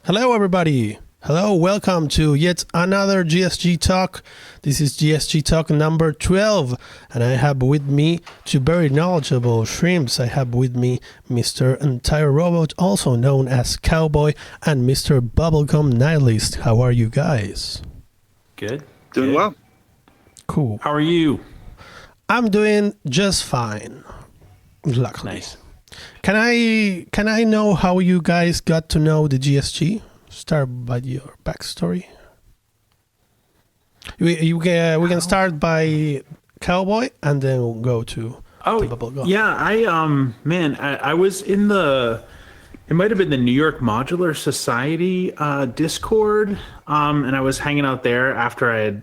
Hello, everybody. Hello, welcome to yet another GSG Talk. This is GSG Talk number 12, and I have with me two very knowledgeable shrimps. I have with me Mr. Entire Robot, also known as Cowboy, and Mr. Bubblegum Nihilist. How are you guys? Good. Doing well. Cool. How are you? I'm doing just fine. Luckily. Nice. Can I know how you guys got to know the GSG? Start by your backstory. We can start by Cowboy and then we'll go to Bubblegum. Yeah, I was in it might have been the New York Modular Society Discord, and I was hanging out there after I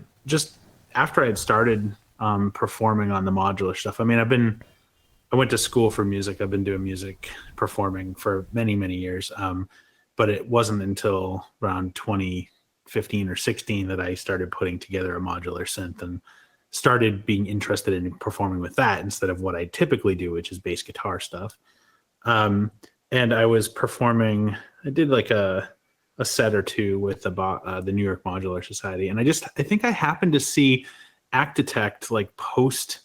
had started performing on the modular stuff. I mean, I went to school for music. I've been doing music performing for many, many years. But it wasn't until around 2015 or 16 that I started putting together a modular synth and started being interested in performing with that instead of what I typically do, which is bass guitar stuff. And I was performing, I did like a set or two with the New York Modular Society. And I think I happened to see Actitect like post,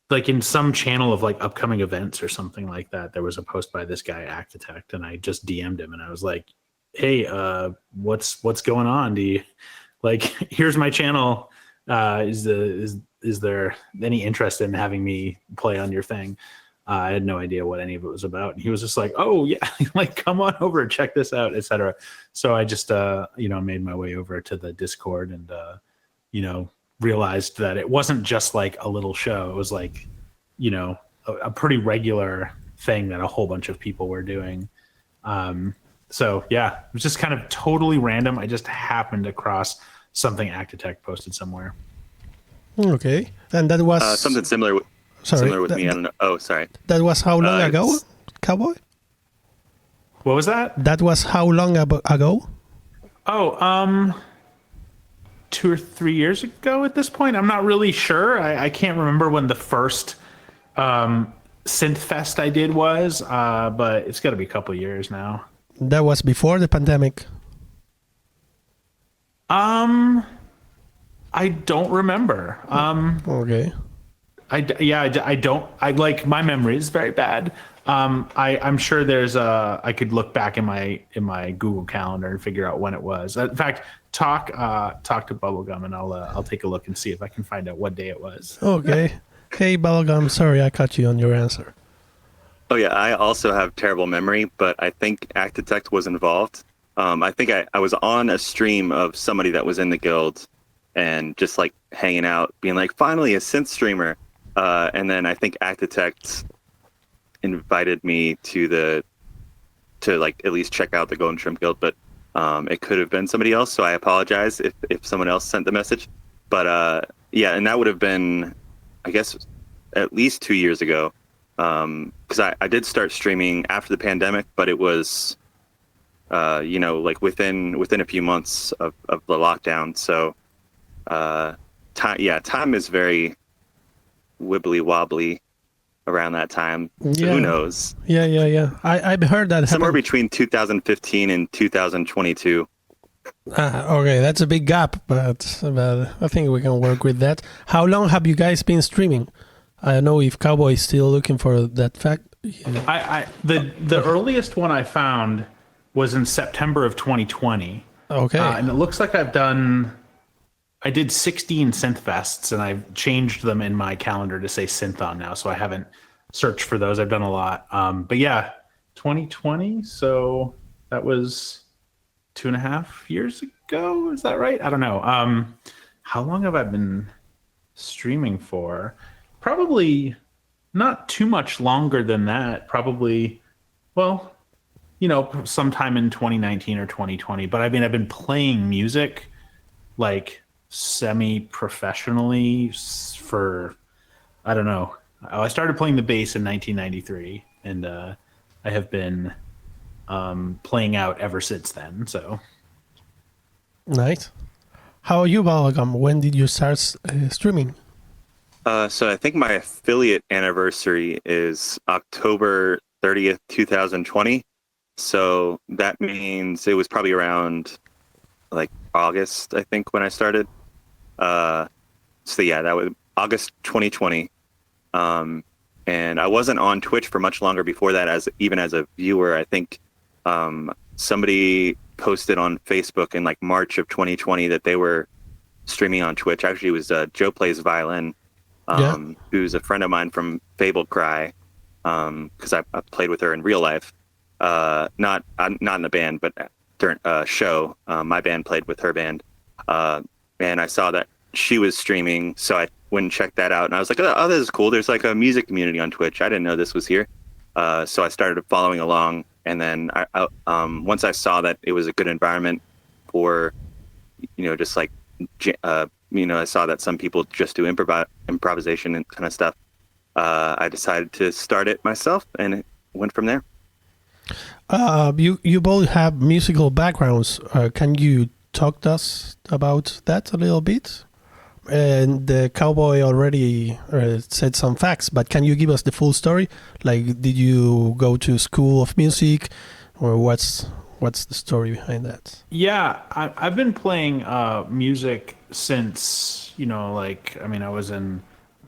like in some channel of like upcoming events or something like that, there was a post by this guy Actitect, and I just DM'd him and I was like, hey, what's going on? Do you like, here's my channel. Is there any interest in having me play on your thing? I had no idea what any of it was about. And he was just like, oh yeah, like come on over and check this out, etc. So I just, made my way over to the Discord and, realized that it wasn't just like a little show. It was like, a pretty regular thing that a whole bunch of people were doing. So yeah, it was just kind of totally random. I just happened across something Actitect posted somewhere. Okay. And that was something similar with me. I don't know. Oh, sorry. That was how long ago, Cowboy? What was that? That was how long ago? Oh, 2 or 3 years ago at this point. I'm not really sure. I can't remember when the first synth fest I did was, but it's got to be a couple years now. That was before the pandemic. I don't remember. Okay. I don't. I like, my memory is very bad. I'm sure there's I could look back in my Google Calendar and figure out when it was. In fact, talk to Bubblegum and I'll take a look and see if I can find out what day it was. Okay. Hey Bubblegum, sorry I cut you on your answer. Oh yeah, I also have terrible memory, but I think Actitect was involved. I think I was on a stream of somebody that was in the guild and just like hanging out, being like, finally a synth streamer. And then I think Actitect invited me to like at least check out the Golden Shrimp Guild, but it could have been somebody else, so I apologize if someone else sent the message. But yeah, and that would have been, I guess, at least 2 years ago, because I did start streaming after the pandemic, but it was like within a few months of the lockdown. So time is very wibbly wobbly around that time. So who knows? Yeah. I've heard that somewhere happened. between 2015 and 2022. Okay, that's a big gap, but I think we can work with that. How long have you guys been streaming? I don't know if Cowboy is still looking for that fact. Yeah. The earliest one I found was in September of 2020. Okay. And it looks like I did 16 synth fests, and I've changed them in my calendar to say Synthon now, so I haven't searched for those. I've done a lot. But yeah, 2020, so that was 2.5 years ago. Is that right? I don't know. How long have I been streaming for? Probably not too much longer than that. Probably, well, sometime in 2019 or 2020. But I mean, I've been playing music like semi-professionally for, I don't know. I started playing the bass in 1993, and I have been playing out ever since then. So nice. How are you, Bubblegum? When did you start streaming? So I think my affiliate anniversary is October 30th, 2020. So that means it was probably around like August, I think, when I started. So yeah, that was August 2020. And I wasn't on Twitch for much longer before that, even as a viewer. I think somebody posted on Facebook in like March of 2020 that they were streaming on Twitch. Actually, it was Joe Plays Violin, who's a friend of mine from Fable Cry, because I played with her in real life. Not in a band, but during a show, my band played with her band. And I saw that she was streaming, so I went and checked that out. And I was like, oh, this is cool. There's like a music community on Twitch. I didn't know this was here. So I started following along. And then once I saw that it was a good environment for, just like, I saw that some people just do improvisation and kind of stuff. I decided to start it myself, and it went from there. You both have musical backgrounds. Can you talk to us about that a little bit? And the cowboy already said some facts, but can you give us the full story? Like, did you go to school of music, or what's the story behind that? Yeah, I've been playing music since,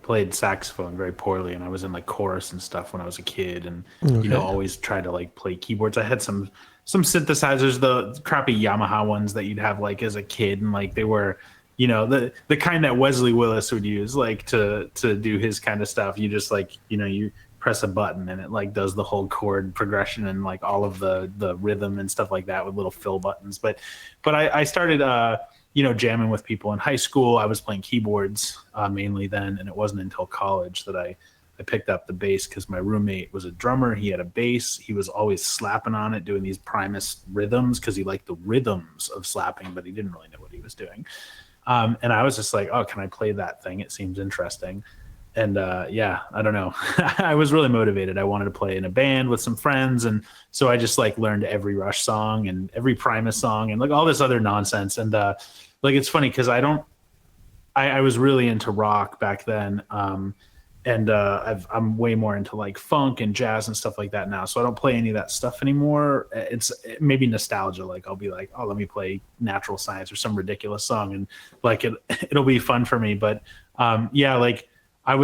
played saxophone very poorly, and I was in like chorus and stuff when I was a kid, and always tried to like play keyboards. I had some synthesizers, the crappy Yamaha ones that you'd have like as a kid, and like they were, the kind that Wesley Willis would use like to do his kind of stuff. You just like, you press a button and it like does the whole chord progression and like all of the rhythm and stuff like that with little fill buttons. But I started jamming with people in high school. I was playing keyboards mainly then, and it wasn't until college that I picked up the bass, because my roommate was a drummer. He had a bass. He was always slapping on it, doing these Primus rhythms, because he liked the rhythms of slapping, but he didn't really know what he was doing. And I was just like, oh, can I play that thing? It seems interesting. And I don't know. I was really motivated. I wanted to play in a band with some friends. And so I just like learned every Rush song and every Primus song and like all this other nonsense. And like, it's funny because I was really into rock back then. I'm way more into like funk and jazz and stuff like that now. So I don't play any of that stuff anymore. It's maybe nostalgia. Like I'll be like, oh, let me play Natural Science or some ridiculous song, and like it'll be fun for me. But like I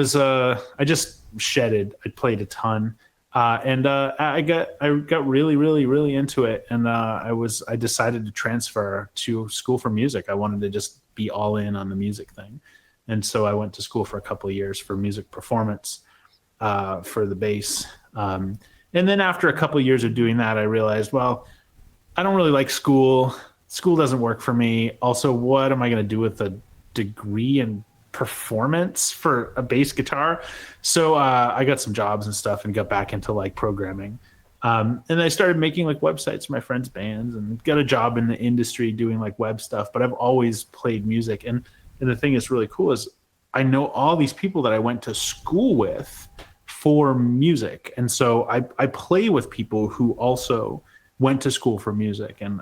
just shedded. I played a ton, and I got really, really, really into it. And I decided to transfer to school for music. I wanted to just be all in on the music thing. And so I went to school for a couple of years for music performance for the bass. And then after a couple of years of doing that, I realized, well, I don't really like school. School doesn't work for me. Also, what am I going to do with a degree in performance for a bass guitar? So I got some jobs and stuff and got back into like programming. And I started making like websites for my friends' bands and got a job in the industry doing like web stuff. But I've always played music. And the thing that's really cool is I know all these people that I went to school with for music. And so I play with people who also went to school for music. And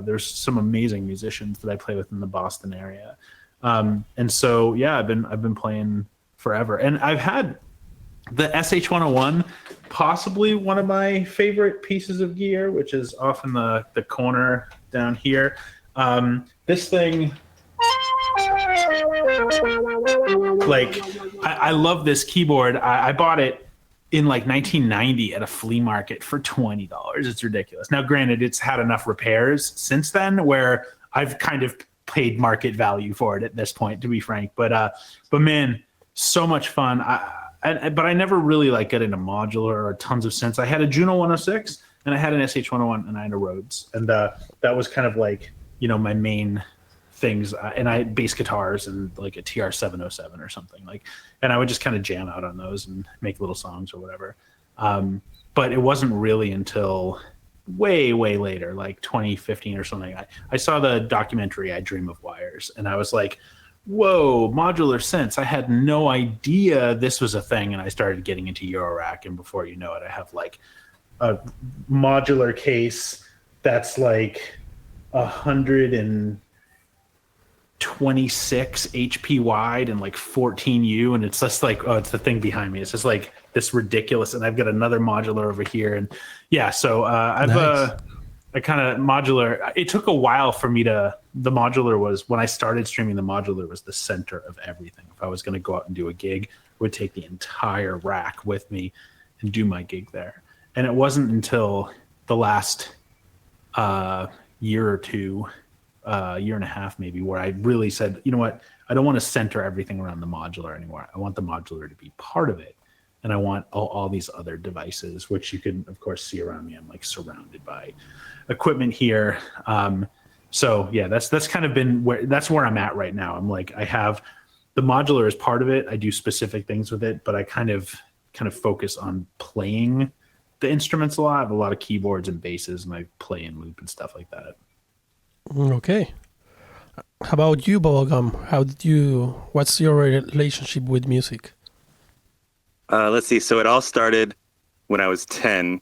there's some amazing musicians that I play with in the Boston area. And so, yeah, I've been playing forever. And I've had the SH-101, possibly one of my favorite pieces of gear, which is off in the corner down here. This thing... Like, I love this keyboard. I bought it in like 1990 at a flea market for $20. It's ridiculous. Now, granted, it's had enough repairs since then where I've kind of paid market value for it at this point, to be frank. But man, so much fun. But I never really like got into modular or tons of synths. I had a Juno 106 and I had an SH-101 and I had a Rhodes, and that was kind of like my main things, and I had bass guitars and like a TR-707 or something, like, and I would just kind of jam out on those and make little songs or whatever. But it wasn't really until way later, like 2015 or something, I saw the documentary I Dream of Wires, and I was like, whoa, modular synths. I had no idea this was a thing, and I started getting into Eurorack, and before you know it, I have like a modular case that's like 120 26 HP wide and like 14U, and it's just like, oh, it's the thing behind me. It's just like this ridiculous, and I've got another modular over here, and yeah. So I've a kind of modular. It took a while for me to. The modular was when I started streaming. The modular was the center of everything. If I was going to go out and do a gig, I would take the entire rack with me and do my gig there. And it wasn't until the last year or two, year and a half maybe, where I really said, you know what, I don't want to center everything around the modular anymore. I want the modular to be part of it. And I want all these other devices, which you can, of course, see around me. I'm like surrounded by equipment here. So yeah, that's kind of been where I'm at right now. I'm like, I have the modular as part of it. I do specific things with it, but I kind of focus on playing the instruments a lot. I have a lot of keyboards and basses, and I play and loop and stuff like that. Okay. How about you, Bubblegum? What's your relationship with music? Let's see. So it all started when I was 10,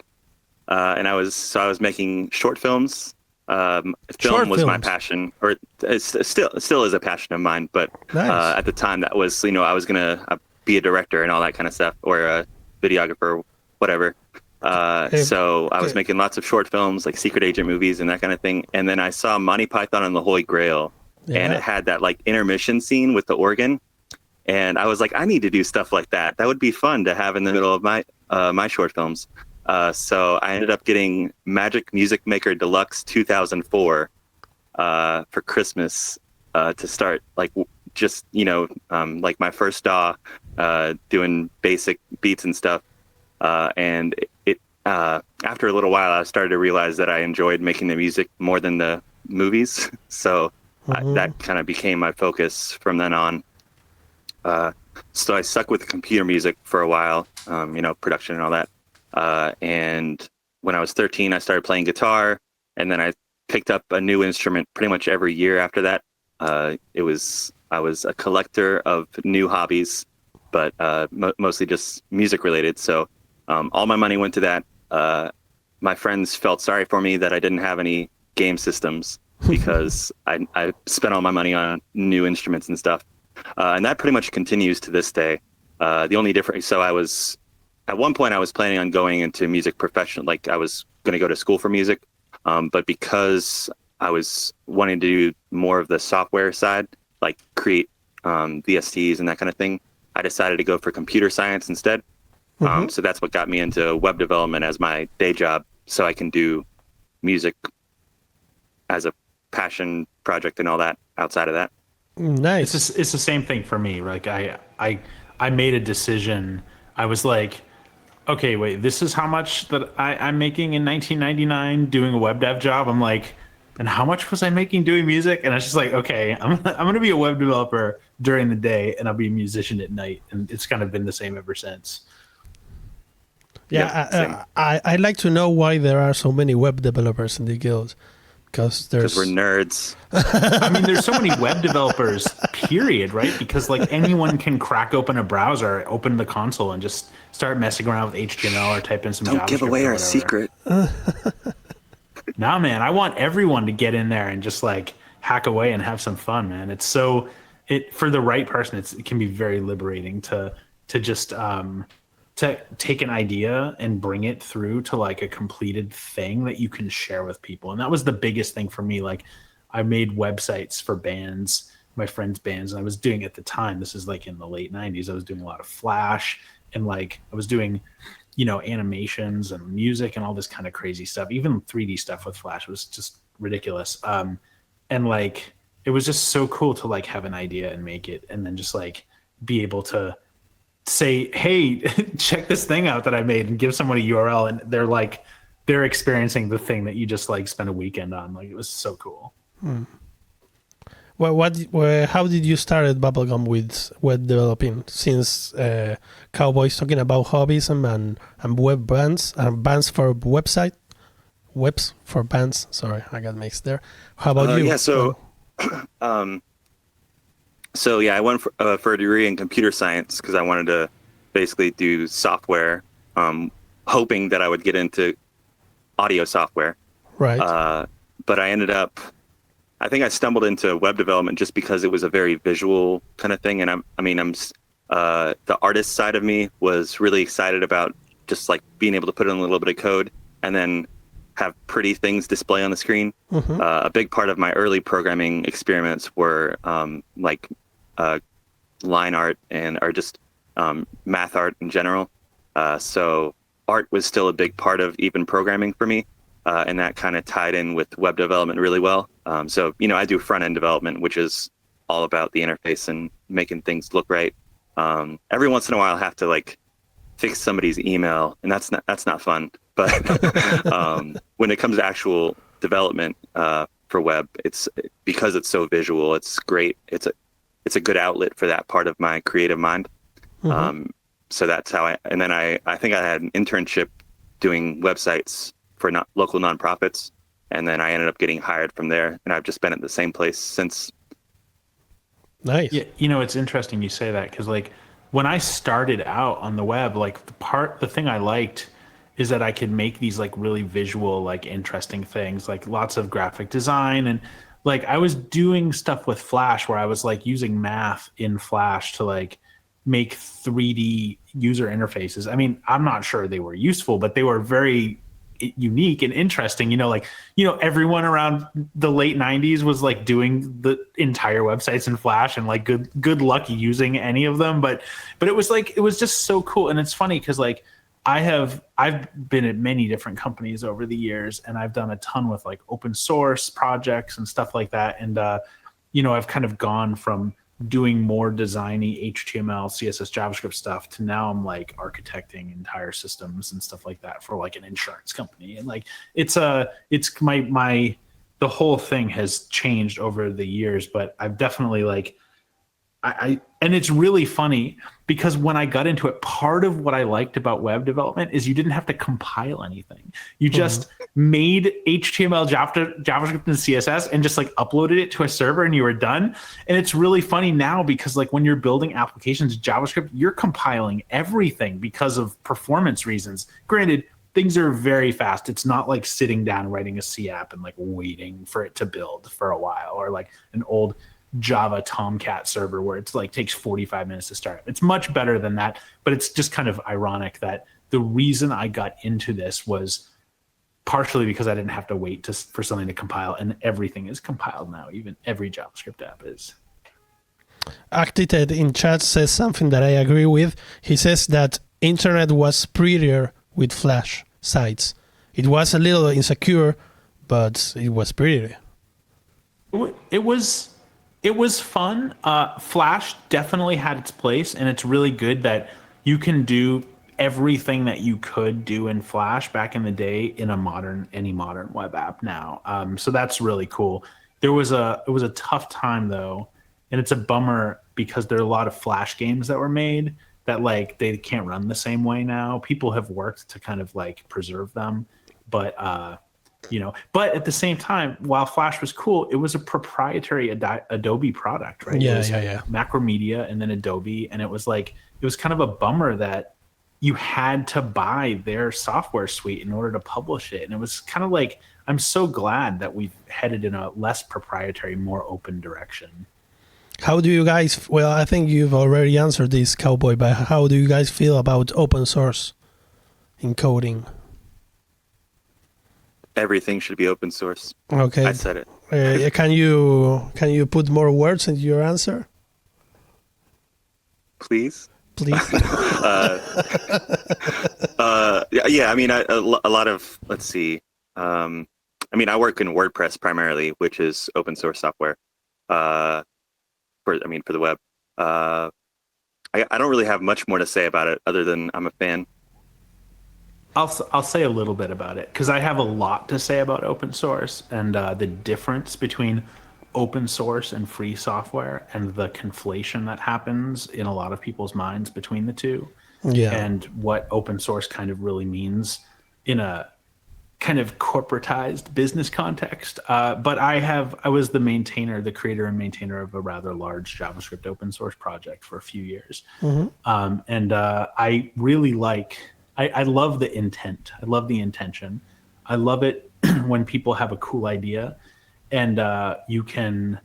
and I was making short films. Film was my passion, or it still is a passion of mine. But nice. At the time, that was, I was gonna be a director and all that kind of stuff, or a videographer, whatever. So I was making lots of short films, like secret agent movies and that kind of thing. And then I saw Monty Python and the Holy Grail, and it had that like intermission scene with the organ. And I was like, I need to do stuff like that. That would be fun to have in the middle of my short films. So I ended up getting Magic Music Maker Deluxe 2004 for Christmas to start, like just like my first DAW, doing basic beats and stuff. And it after a little while, I started to realize that I enjoyed making the music more than the movies. So that kind of became my focus from then on. So I stuck with computer music for a while, production and all that. And when I was 13, I started playing guitar, and then I picked up a new instrument pretty much every year after that. I was a collector of new hobbies, but mostly just music related. So all my money went to that. My friends felt sorry for me that I didn't have any game systems because I spent all my money on new instruments and stuff. And that pretty much continues to this day. The only difference, so at one point I was planning on going into music profession, like I was going to go to school for music. But because I was wanting to do more of the software side, like create VSTs and that kind of thing, I decided to go for computer science instead. So that's what got me into web development as my day job, so I can do music as a passion project and all that outside of that. Nice. It's the same thing for me. Like I made a decision. I was like, okay, wait, this is how much that I'm making in 1999 doing a web dev job. I'm like, and how much was I making doing music? And I was just like, okay, I'm going to be a web developer during the day, and I'll be a musician at night. And it's kind of been the same ever since. Yeah, I'd like to know why there are so many web developers in the guild. Because we're nerds. I mean, there's so many web developers, period, right? Because like anyone can crack open a browser, open the console, and just start messing around with HTML or type in some JavaScript. Don't give away our secret. Nah, man, I want everyone to get in there and just like hack away and have some fun, man. It's for the right person, it can be very liberating to just to take an idea and bring it through to like a completed thing that you can share with people. And that was the biggest thing for me. Like I made websites for bands, my friends' bands, and I was doing at the time, this is like in the late 90s, I was doing a lot of Flash, and like I was doing, animations and music and all this kind of crazy stuff. Even 3D stuff with Flash was just ridiculous. And like, it was just so cool to like have an idea and make it, and then just like be able to say, hey, check this thing out that I made, and give someone a URL, and they're experiencing the thing that you just like spent a weekend on. Like, it was so cool. Well, how did you start at Bubblegum with web developing? Since Cowboy's talking about hobbies and web bands and bands for webs for bands. Sorry, I got mixed there. How about you? Yeah, So I went for a degree in computer science because I wanted to basically do software, hoping that I would get into audio software. Right. But I ended up I think I stumbled into web development just because it was a very visual kind of thing. And the artist side of me was really excited about just like being able to put in a little bit of code and then have pretty things display on the screen. A big part of my early programming experiments were line art or just math art in general. So art was still a big part of even programming for me. And that kind of tied in with web development really well. So, I do front end development, which is all about the interface and making things look right. Every once in a while I have to like fix somebody's email, and that's not fun. But when it comes to actual development for web, it's because it's so visual, it's great. It's a good outlet for that part of my creative mind. So that's how I think I had an internship doing websites for local nonprofits, and then I ended up getting hired from there, and I've just been at the same place since. Nice. Yeah, it's interesting you say that, because like when I started out on the web, like the thing I liked is that I could make these like really visual, like interesting things, like lots of graphic design, and like I was doing stuff with Flash where I was like using math in Flash to like make 3D user interfaces. I mean, I'm not sure they were useful, but they were very unique and interesting. Everyone around the late 90s was like doing the entire websites in Flash, and like good luck using any of them, but it was just so cool. And it's funny because like I've been at many different companies over the years, and I've done a ton with like open source projects and stuff like that. And I've kind of gone from doing more designy HTML, CSS, JavaScript stuff to now I'm like architecting entire systems and stuff like that for like an insurance company. And like the whole thing has changed over the years, but I've definitely like and it's really funny because when I got into it, part of what I liked about web development is you didn't have to compile anything. You just made HTML, JavaScript, and CSS and just like uploaded it to a server and you were done. And it's really funny now because like when you're building applications in JavaScript, you're compiling everything because of performance reasons. Granted, things are very fast. It's not like sitting down and writing a C app and like waiting for it to build for a while, or like an old Java Tomcat server where it's like takes 45 minutes to start. It's much better than that, but it's just kind of ironic that the reason I got into this was partially because I didn't have to wait for something to compile, and everything is compiled now. Even every JavaScript app is. Actited in chat says something that I agree with. He says that internet was prettier with Flash sites. It was a little insecure, but it was prettier. It was fun. Flash definitely had its place, and it's really good that you can do everything that you could do in Flash back in the day in any modern web app now. So that's really cool. It was a tough time though, and it's a bummer because there are a lot of Flash games that were made that like they can't run the same way now. People have worked to kind of like preserve them, but but at the same time, while Flash was cool, it was a proprietary Adobe product, right? Yeah, it was yeah. Macromedia and then Adobe, and it was kind of a bummer that you had to buy their software suite in order to publish it. And it was kind of like, I'm so glad that we've headed in a less proprietary, more open direction. How do you guys, well, I think you've already answered this, Cowboy, but how do you guys feel about open source in coding? Everything should be open source. Okay. I said it. Can you put more words into your answer? Please. Yeah, I mean, a lot of, let's see. I mean, I work in WordPress primarily, which is open source software. For the web. I don't really have much more to say about it other than I'm a fan. I'll say a little bit about it because I have a lot to say about open source and the difference between open source and free software and the conflation that happens in a lot of people's minds between the two. Yeah. And what open source kind of really means in a kind of corporatized business context. But I was the creator and maintainer of a rather large JavaScript open source project for a few years. And I really I love the intent. I love the intention. I love it when people have a cool idea and you can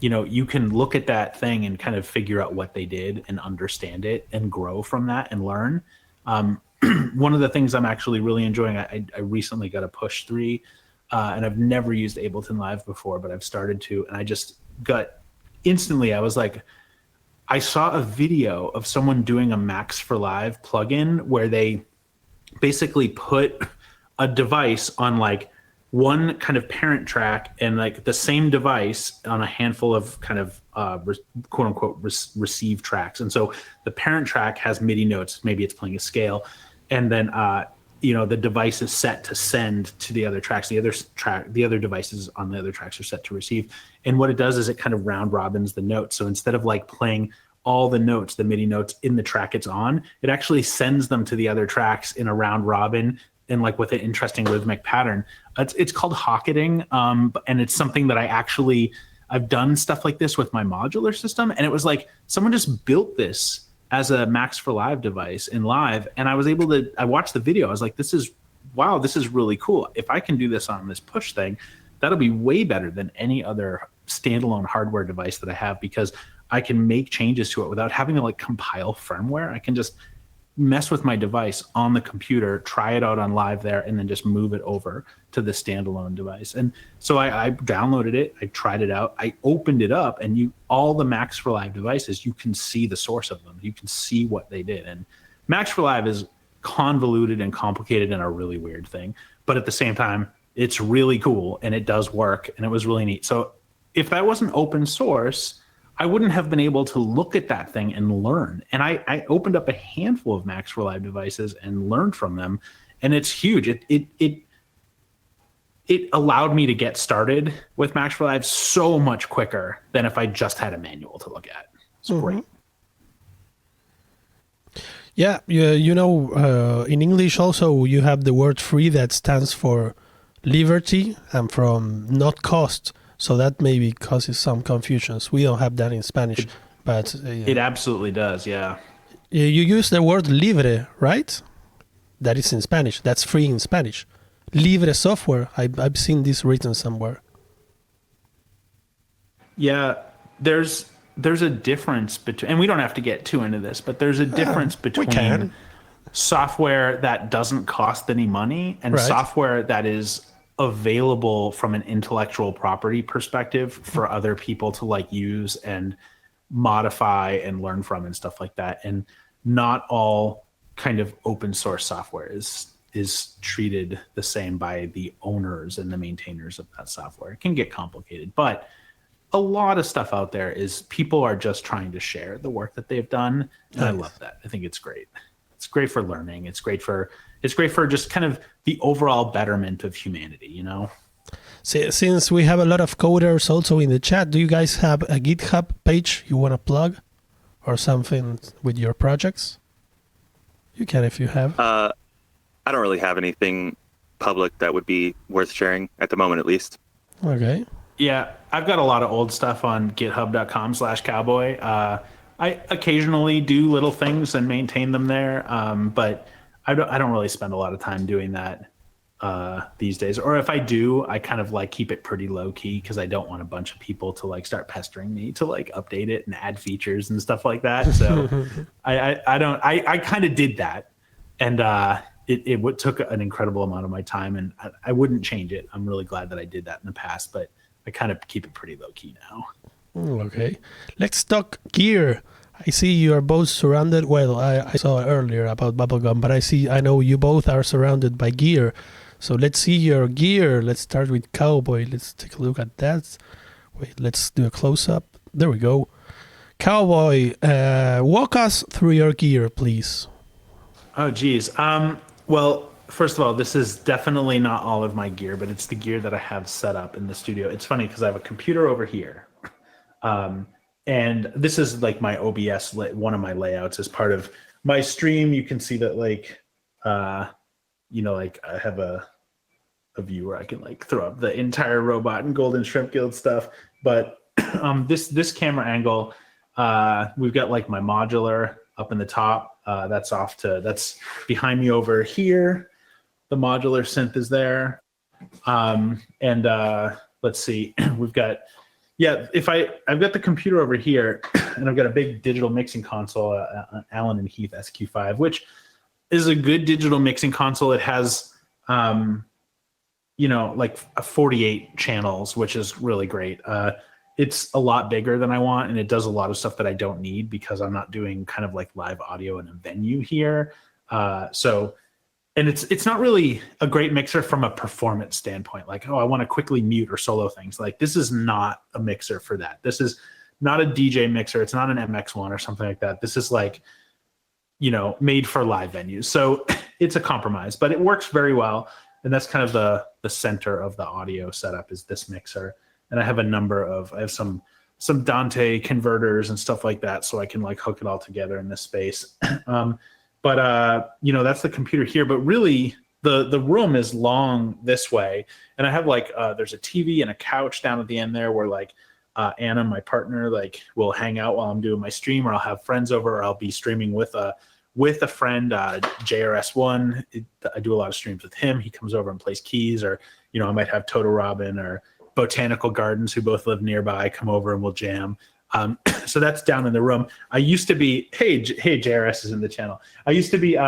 you can look at that thing and kind of figure out what they did and understand it and grow from that and learn. One of the things I'm actually really enjoying, I recently got a push 3, and I've never used Ableton Live before, but I've started to, and I just got instantly, I was like, I saw a video of someone doing a Max for Live plugin where they basically put a device on like one kind of parent track and like the same device on a handful of kind of quote unquote receive tracks. And so the parent track has MIDI notes, maybe it's playing a scale, and then the device is set to send to the other tracks. The other devices on the other tracks are set to receive. And what it does is it kind of round robins the notes. So instead of like playing all the notes, the MIDI notes in the track it's on, it actually sends them to the other tracks in a round robin and like with an interesting rhythmic pattern. It's called hocketing, and it's something that I've done stuff like this with my modular system, and it was like someone just built this as a Max for Live device in Live, and I watched the video. I was like, this is really cool. If I can do this on this push thing, that'll be way better than any other standalone hardware device that I have, because I can make changes to it without having to like compile firmware. I can just mess with my device on the computer, try it out on Live there, and then just move it over to the standalone device. And so I downloaded it, I tried it out, I opened it up, and all the Max for Live devices, you can see the source of them. You can see what they did. And Max for Live is convoluted and complicated and a really weird thing, but at the same time, it's really cool and it does work, and it was really neat. So if that wasn't open source, I wouldn't have been able to look at that thing and learn. And I opened up a handful of Max for Live devices and learned from them, and it's huge. It allowed me to get started with Max for Live so much quicker than if I just had a manual to look at. It's great. Yeah, in English also you have the word free that stands for liberty and from not cost. So that maybe causes some confusions. We don't have that in Spanish, but it absolutely does. Yeah. You use the word libre, right? That is in Spanish. That's free in Spanish. Libre software. I've seen this written somewhere. Yeah, there's a difference between, and we don't have to get too into this, but there's a difference between software that doesn't cost any money and software that is available from an intellectual property perspective for other people to like use and modify and learn from and stuff like that. And not all kind of open source software is treated the same by the owners and the maintainers of that software. It can get complicated, but a lot of stuff out there is people are just trying to share the work that they've done. And I love that. I think it's great. It's great for learning. It's great for just kind of the overall betterment of humanity, you know? Since we have a lot of coders also in the chat, do you guys have a GitHub page you want to plug or something with your projects? You can if you have. I don't really have anything public that would be worth sharing at the moment, at least. Okay. Yeah, I've got a lot of old stuff on github.com/cowboy. I occasionally do little things and maintain them there, but I don't really spend a lot of time doing that these days. Or if I do, I kind of like keep it pretty low key because I don't want a bunch of people to like start pestering me to like update it and add features and stuff like that. So I kind of did that, and it took an incredible amount of my time, and I wouldn't change it. I'm really glad that I did that in the past, but I kind of keep it pretty low key now. Okay, let's talk gear. I see you are both surrounded. Well, I saw earlier about Bubblegum, but I know you both are surrounded by gear. So let's see your gear. Let's start with Cowboy. Let's take a look at that. Wait, let's do a close-up. There we go. Cowboy, walk us through your gear, please. Oh, geez. Well, first of all, this is definitely not all of my gear, but it's the gear that I have set up in the studio. It's funny because I have a computer over here. And this is like my OBS, one of my layouts as part of my stream. You can see that like, like I have a view where I can like throw up the entire robot and Golden Shrimp Guild stuff. But this camera angle, we've got like my modular up in the top. That's behind me over here. The modular synth is there. Let's see, we've got, I've got the computer over here, and I've got a big digital mixing console, an Allen and Heath SQ5, which is a good digital mixing console. It has, like 48 channels, which is really great. It's a lot bigger than I want, and it does a lot of stuff that I don't need because I'm not doing kind of like live audio in a venue here. And it's not really a great mixer from a performance standpoint. Like, I want to quickly mute or solo things. Like, this is not a mixer for that. This is not a DJ mixer. It's not an MX1 or something like that. This is like, made for live venues. So it's a compromise, but it works very well. And that's kind of the center of the audio setup is this mixer. And I have some Dante converters and stuff like that, so I can like hook it all together in this space. But that's the computer here. But really, the room is long this way, and I have like there's a TV and a couch down at the end there where like Anna, my partner, like will hang out while I'm doing my stream, or I'll have friends over, or I'll be streaming with a friend, JRS1. I do a lot of streams with him. He comes over and plays keys, or I might have Toto Robin or Botanical Gardens, who both live nearby, come over and we'll jam. So that's down in the room. I used to be, hey, JRS is in the channel. I used to be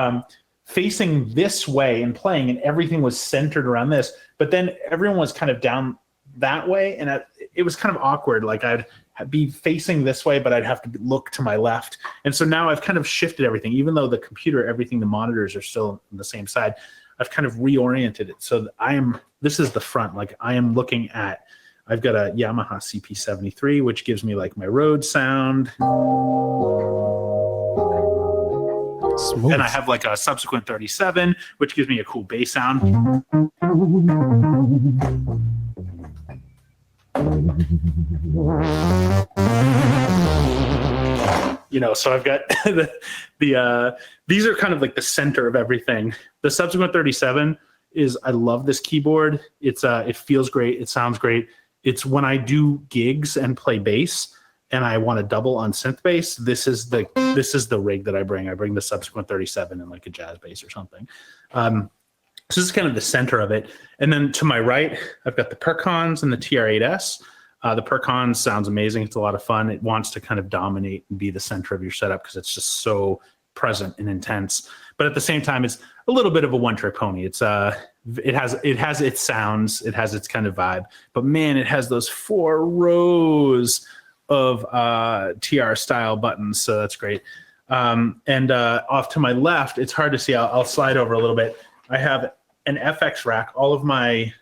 facing this way and playing, and everything was centered around this. But then everyone was kind of down that way, and it was kind of awkward. Like I'd be facing this way, but I'd have to look to my left. And so now I've kind of shifted everything, even though the computer, everything, the monitors are still on the same side. I've kind of reoriented it. So this is the front. Like I've got a Yamaha CP73, which gives me like my Rode sound. Smooth. And I have like a subsequent 37, which gives me a cool bass sound. So I've got these are kind of like the center of everything. The subsequent 37 I love this keyboard. It feels great. It sounds great. It's when I do gigs and play bass and I want to double on synth bass, this is the rig that I bring. I bring the subsequent 37 and like a jazz bass or something. So this is kind of the center of it. And then to my right, I've got the Percons and the TR8S. The Percons sounds amazing. It's a lot of fun. It wants to kind of dominate and be the center of your setup because it's just so present and intense. But at the same time, it's a little bit of a one-trick pony. It has its sounds, it has its kind of vibe. But man, it has those 4 rows of TR style buttons, so that's great. And off to my left, it's hard to see. I'll slide over a little bit. I have an FX rack. All of my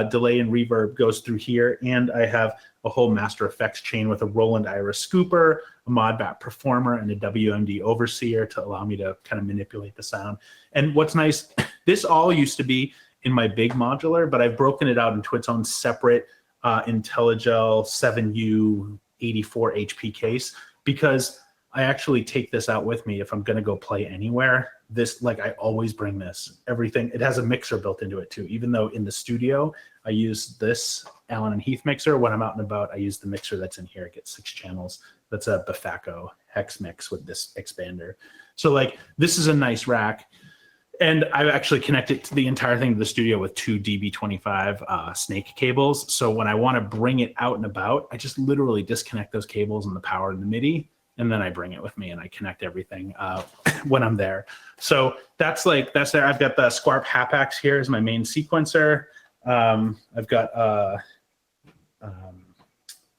delay and reverb goes through here, and I have a whole master effects chain with a Roland Iris scooper, a Modbat Performer, and a WMD Overseer to allow me to kind of manipulate the sound. And what's nice, this all used to be in my big modular, but I've broken it out into its own separate IntelliGel 7U 84 HP case, because I actually take this out with me if I'm going to go play anywhere. This, like, I always bring this. Everything, it has a mixer built into it too. Even though in the studio I use this Allen and Heath mixer, when I'm out and about, I use the mixer that's in here. It gets 6 channels. That's a Bafako hex mix with this expander. So like, this is a nice rack. And I've actually connected to the entire thing to the studio with 2 DB25 snake cables. So when I want to bring it out and about, I just literally disconnect those cables and the power and the MIDI, and then I bring it with me and I connect everything when I'm there. So that's there. I've got the Squarp Hapax here as my main sequencer. I've got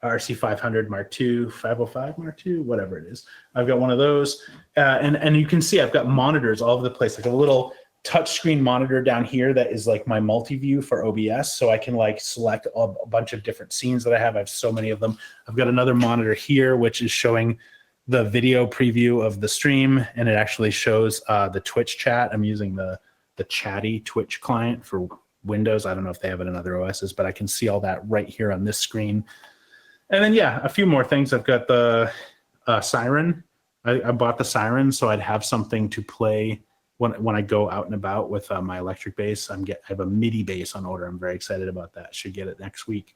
RC500 Mark II, 505 Mark II, whatever it is. I've got one of those. And you can see I've got monitors all over the place, like a little touchscreen monitor down here that is like my multi-view for OBS. So I can like select a bunch of different scenes that I have. I have so many of them. I've got another monitor here, which is showing the video preview of the stream. And it actually shows the Twitch chat. I'm using the chatty Twitch client for Windows. I don't know if they have it in other OSs, but I can see all that right here on this screen. And then, yeah, a few more things. I've got the Siren. I bought the Siren so I'd have something to play when I go out and about with my electric bass. I have a MIDI bass on order. I'm very excited about that. Should get it next week.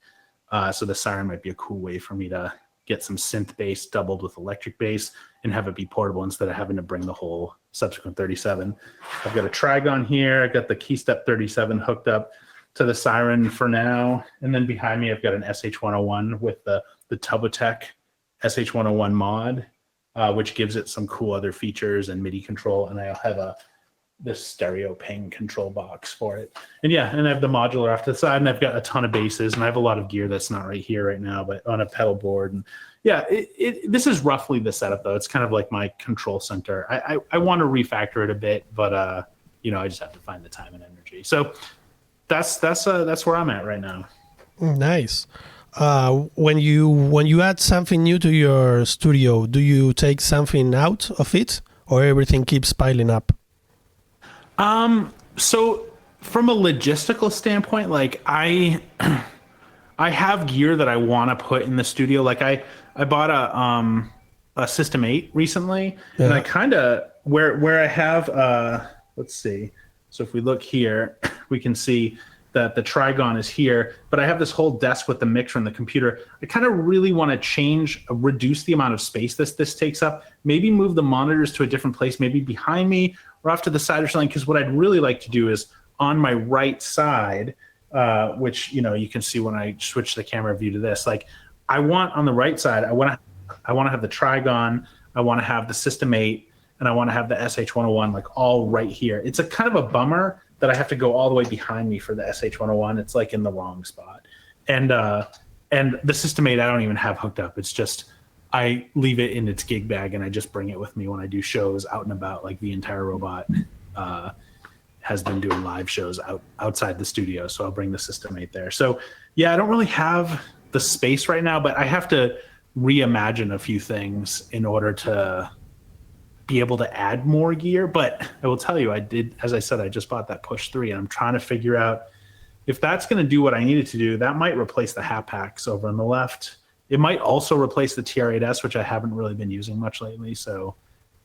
So the Siren might be a cool way for me to get some synth bass doubled with electric bass and have it be portable instead of having to bring the whole subsequent 37. I've got a Trigon here. I've got the Keystep 37 hooked up to the Siren for now. And then behind me, I've got an SH101 with the Tubotech SH101 mod, which gives it some cool other features and MIDI control. And I'll have this stereo ping control box for it. And yeah, and I have the modular off to the side, and I've got a ton of basses, and I have a lot of gear that's not right here right now, but on a pedal board. And yeah, this is roughly the setup, though. It's kind of like my control center. I want to refactor it a bit, but I just have to find the time and energy. So that's where I'm at right now. Nice. When you add something new to your studio, do you take something out of it, or everything keeps piling up? So from a logistical standpoint, like I have gear that I want to put in the studio. Like I bought a System 8 recently, and I kind of where I have let's see. So if we look here, we can see that the Trigon is here, but I have this whole desk with the mixer and the computer. I kind of really want to reduce the amount of space this takes up. Maybe move the monitors to a different place, maybe behind me or off to the side or something. Because what I'd really like to do is on my right side, which you can see when I switch the camera view to this. Like I want on the right side, I want to have the Trigon, I want to have the System 8, and I want to have the SH101 like all right here. It's a kind of a bummer that I have to go all the way behind me for the SH101. It's like in the wrong spot. And the System 8 I don't even have hooked up. It's just I leave it in its gig bag and I just bring it with me when I do shows out and about. Like the entire robot has been doing live shows outside the studio, so I'll bring the System 8 there. So yeah, I don't really have the space right now, but I have to reimagine a few things in order to be able to add more gear. But I will tell you, as I said, I just bought that Push 3, and I'm trying to figure out if that's going to do what I need it to do. That might replace the hat packs over on the left. It might also replace the TR-8S, which I haven't really been using much lately. So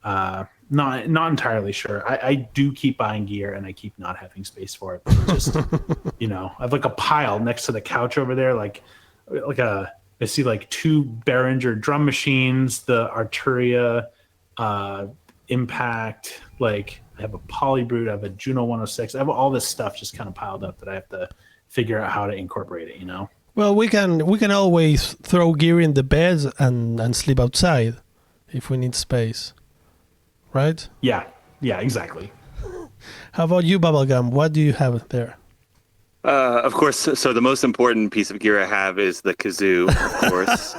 not entirely sure. I do keep buying gear, and I keep not having space for it. But it's just, I have like a pile next to the couch over there. I see like 2 Behringer drum machines, the Arturia, Impact, like I have a Polybrute, I have a Juno 106, I have all this stuff just kind of piled up that I have to figure out how to incorporate it, Well, we can always throw gear in the beds and sleep outside if we need space, right? Yeah, exactly. How about you, Bubblegum? What do you have there? Of course, so the most important piece of gear I have is the kazoo, of course.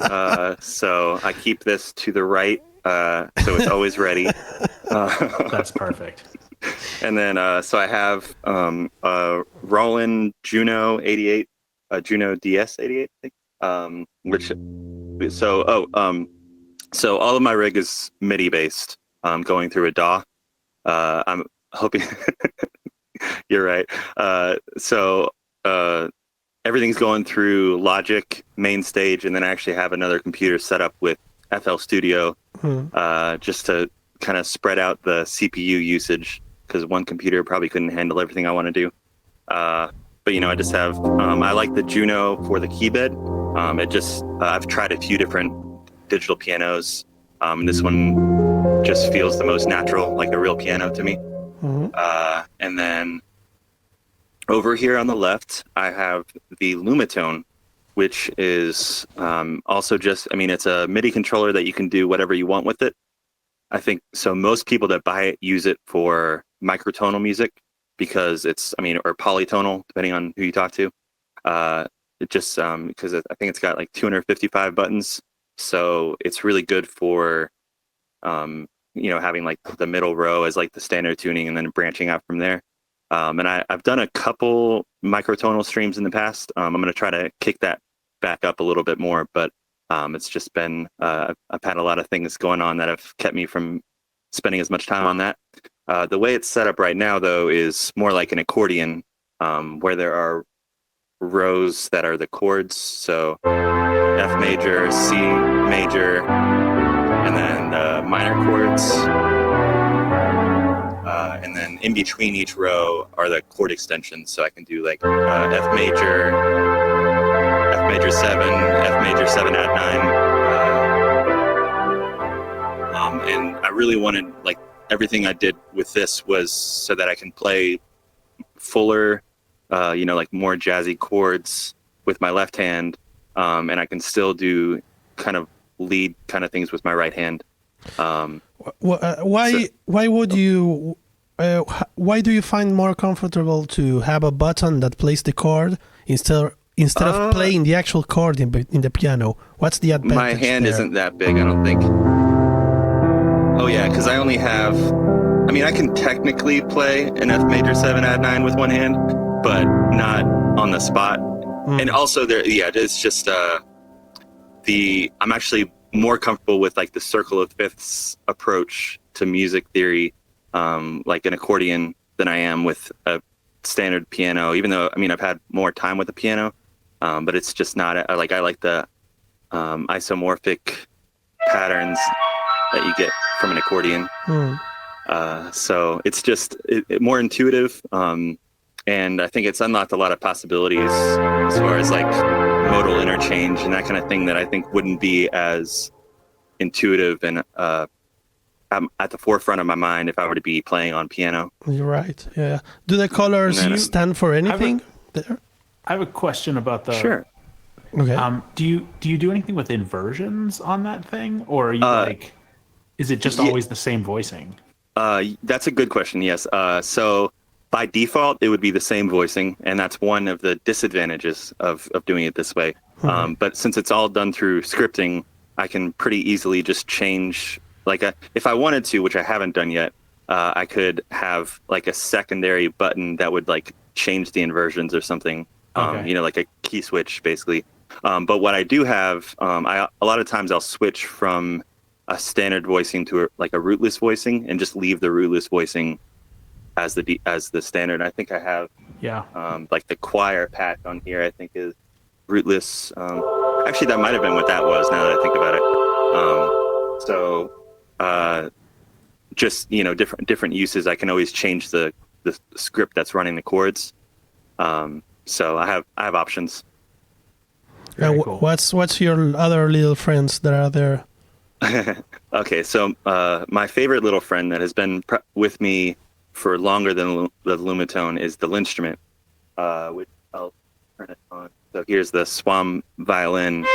So I keep this to the right, so it's always ready. That's perfect. And then, so I have a Roland Juno 88, a Juno DS 88, I think. So all of my rig is MIDI based, going through a DAW. I'm hoping you're right. So everything's going through Logic main stage, and then I actually have another computer set up with FL Studio, just to kind of spread out the CPU usage, because one computer probably couldn't handle everything I want to do. But I just have I like the Juno for the keybed. I've tried a few different digital pianos, and this one just feels the most natural, like a real piano to me. And then over here on the left, I have the Lumitone, which is also it's a MIDI controller that you can do whatever you want with it. I think so. Most people that buy it use it for microtonal music because or polytonal, depending on who you talk to. It just because I think it's got like 255 buttons, so it's really good for having like the middle row as like the standard tuning and then branching out from there. And I've done a couple microtonal streams in the past. I'm going to try to kick that back up a little bit more, but it's just been I've had a lot of things going on that have kept me from spending as much time on that. The way it's set up right now, though, is more like an accordion, where there are rows that are the chords. So F major, C major, and then the minor chords. And then in between each row are the chord extensions. So I can do like F major 7, F major 7 add 9. And I really wanted, like, everything I did with this was so that I can play fuller like more jazzy chords with my left hand, and I can still do kind of lead kind of things with my right hand. Why do you find more comfortable to have a button that plays the chord instead of playing the actual chord in the piano? What's the advantage? My hand there? isn't that big, I don't think. Oh yeah, because I only have. I mean, I can technically play an F major 7 add 9 with one hand, but not on the spot. And also it's just I'm actually more comfortable with like the circle of fifths approach to music theory, like an accordion, than I am with a standard piano, even though, I mean, I've had more time with the piano, but it's just not I like the isomorphic patterns that you get from an accordion. So it's just more intuitive, and I think it's unlocked a lot of possibilities as far as like modal interchange and that kind of thing that I think wouldn't be as intuitive and at the forefront of my mind if I were to be playing on piano. You're right. Yeah. Do the colors stand for anything there? I have a question about the. Sure. Okay. Do you do anything with inversions on that thing, or are you is it just always the same voicing? That's a good question. Yes. So by default, it would be the same voicing, and that's one of the disadvantages of doing it this way. But since it's all done through scripting, I can pretty easily just change. Like if I wanted to, which I haven't done yet, I could have like a secondary button that would like change the inversions or something. Okay. Like a key switch, basically. But what I do have, a lot of times I'll switch from a standard voicing to like a rootless voicing and just leave the rootless voicing as the standard. I think I have like the choir patch on here, I think is rootless. Actually, that might have been what that was, now that I think about it. Just different uses. I can always change the script that's running the chords. So I have options. Cool. What's your other little friends that are there? Okay, so my favorite little friend that has been with me for longer than the Lumitone is the Linstrument, which I'll turn it on. So here's the Swam violin.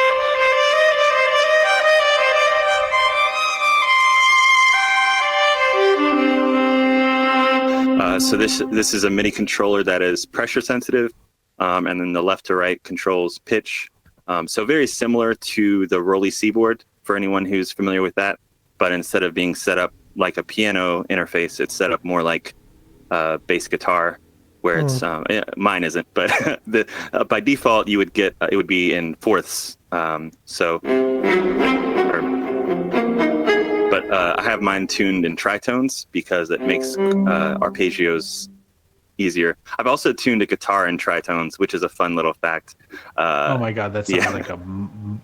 So this is a MIDI controller that is pressure sensitive, and then the left to right controls pitch. So very similar to the Rolly Seaboard, for anyone who's familiar with that, but instead of being set up like a piano interface, it's set up more like bass guitar, where it's mine isn't, but by default you would get it would be in fourths. I have mine tuned in tritones because it makes arpeggios easier. I've also tuned a guitar in tritones, which is a fun little fact. Oh my god, that sounds like a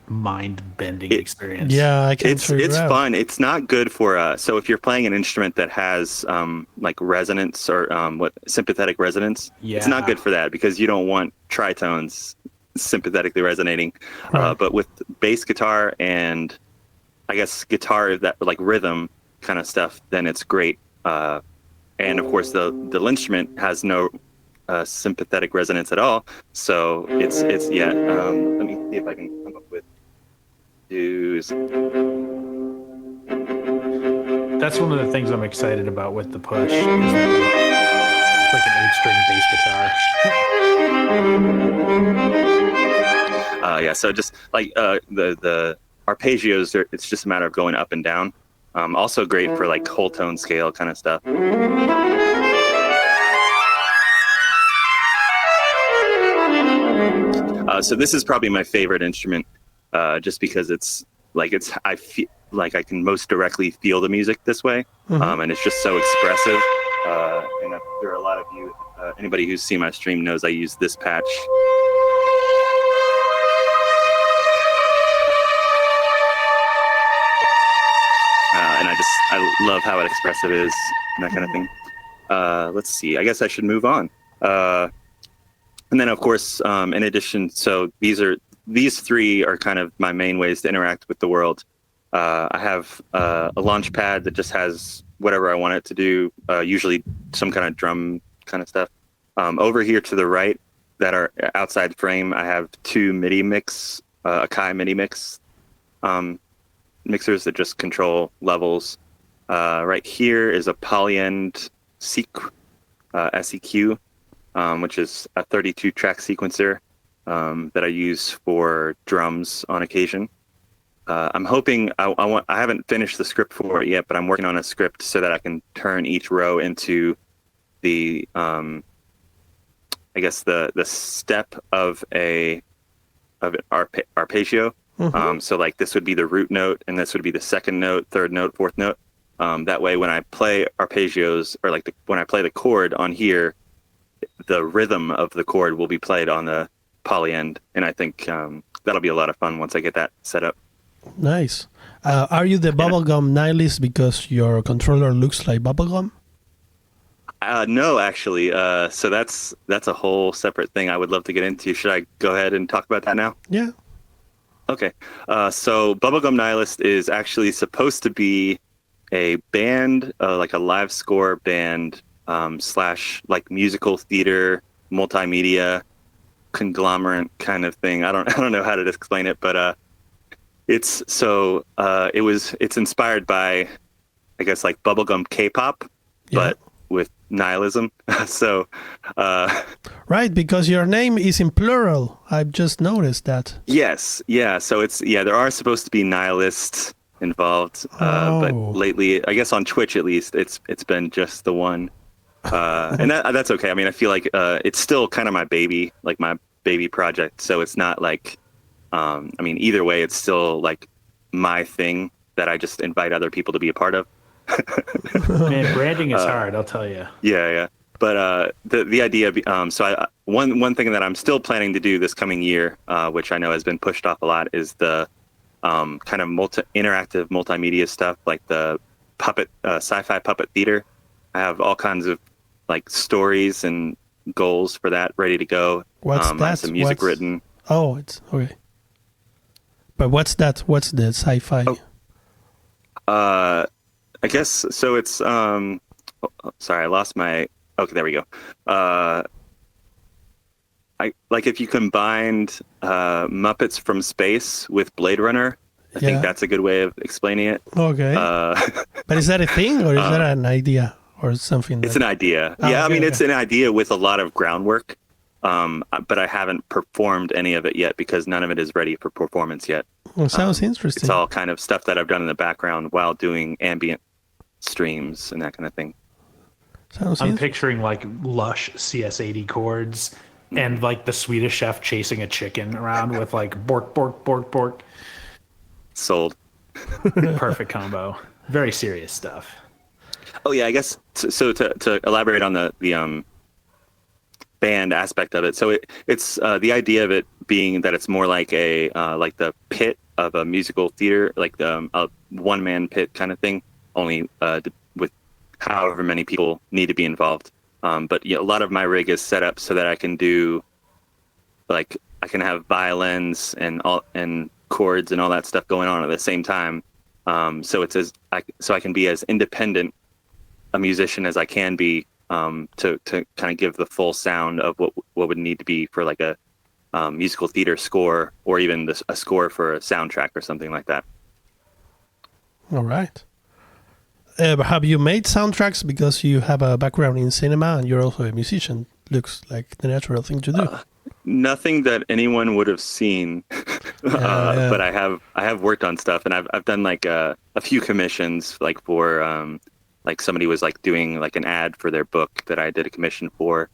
mind-bending experience. Yeah, I can. It's fun. It's not good for so if you're playing an instrument that has like resonance or sympathetic resonance, it's not good for that because you don't want tritones sympathetically resonating. Right. But with bass guitar and I guess guitar that like rhythm kind of stuff, then it's great. And of course, the Linstrument has no sympathetic resonance at all. So it's let me see if I can come up with dues. That's one of the things I'm excited about with the Push. Is that it's like an 8-string bass guitar. So just like the arpeggios, it's just a matter of going up and down. Also great for like whole tone scale kind of stuff. So this is probably my favorite instrument, just because I feel like I can most directly feel the music this way, and it's just so expressive. And there are a lot of you, anybody who's seen my stream knows I use this patch. And I love how expressive it is and that kind of thing. Let's see. I guess I should move on. And then, of course, in addition, so these three are kind of my main ways to interact with the world. I have a launch pad that just has whatever I want it to do, usually some kind of drum kind of stuff. Over here to the right that are outside frame, I have two MIDI mix, Akai MIDI mix mixers that just control levels. Right here is a polyend SEQ, which is a 32-track sequencer that I use for drums on occasion. I'm hoping I haven't finished the script for it yet, but I'm working on a script so that I can turn each row into the I guess the step of an arpeggio. Mm-hmm. So like this would be the root note, and this would be the second note, third note, fourth note. That way, when I play arpeggios, or like when I play the chord on here, the rhythm of the chord will be played on the poly end, and I think that'll be a lot of fun once I get that set up. Nice. Are you the Bubblegum Nihilist because your controller looks like bubblegum? No, actually. So that's a whole separate thing I would love to get into. Should I go ahead and talk about that now? Yeah. Okay. So Bubblegum Nihilist is actually supposed to be a band, like a live score band, slash like musical theater, multimedia conglomerate kind of thing. I don't know how to explain it, but it's inspired by, I guess, like bubblegum K-pop, but with nihilism. So right, because your name is in plural. I've just noticed that. Yes, yeah. So there are supposed to be nihilists involved, but lately, I guess on Twitch at least, it's been just the one, and that's okay. I mean, I feel like it's still kind of my baby project. So it's not like, I mean, either way, it's still like my thing that I just invite other people to be a part of. Man, branding is hard, I'll tell you. Yeah. But the idea, one thing that I'm still planning to do this coming year, which I know has been pushed off a lot, is the kind of interactive multimedia stuff, like the puppet, sci-fi puppet theater. I have all kinds of like stories and goals for that ready to go. What's that? I have some music written. Oh, it's okay. But what's that? What's the sci-fi? I guess so. It's sorry, I lost my. Okay, there we go. I like if you combined Muppets from Space with Blade Runner. I think that's a good way of explaining it. Okay. But is that a thing, or is that an idea, or something? It's an idea. I mean, it's an idea with a lot of groundwork. But I haven't performed any of it yet because none of it is ready for performance yet. Well, sounds interesting. It's all kind of stuff that I've done in the background while doing ambient streams and that kind of thing. I'm picturing like lush CS80 chords and like the Swedish chef chasing a chicken around with like bork, bork, bork, bork. Sold. Perfect combo. Very serious stuff. Oh yeah, I guess so. To elaborate on the band aspect of it, so it's the idea of it being that it's more like a like the pit of a musical theater, like a one-man pit kind of thing, only with however many people need to be involved. But a lot of my rig is set up so that I can do, like, I can have violins and chords and all that stuff going on at the same time. So I can be as independent a musician as I can be, to kind of give the full sound of what would need to be for like a musical theater score, or even a score for a soundtrack or something like that. All right. Have you made soundtracks because you have a background in cinema and you're also a musician? Looks like the natural thing to do. Nothing that anyone would have seen, but I have worked on stuff, and I've done like a few commissions, like for like somebody was like doing like an ad for their book that I did a commission for,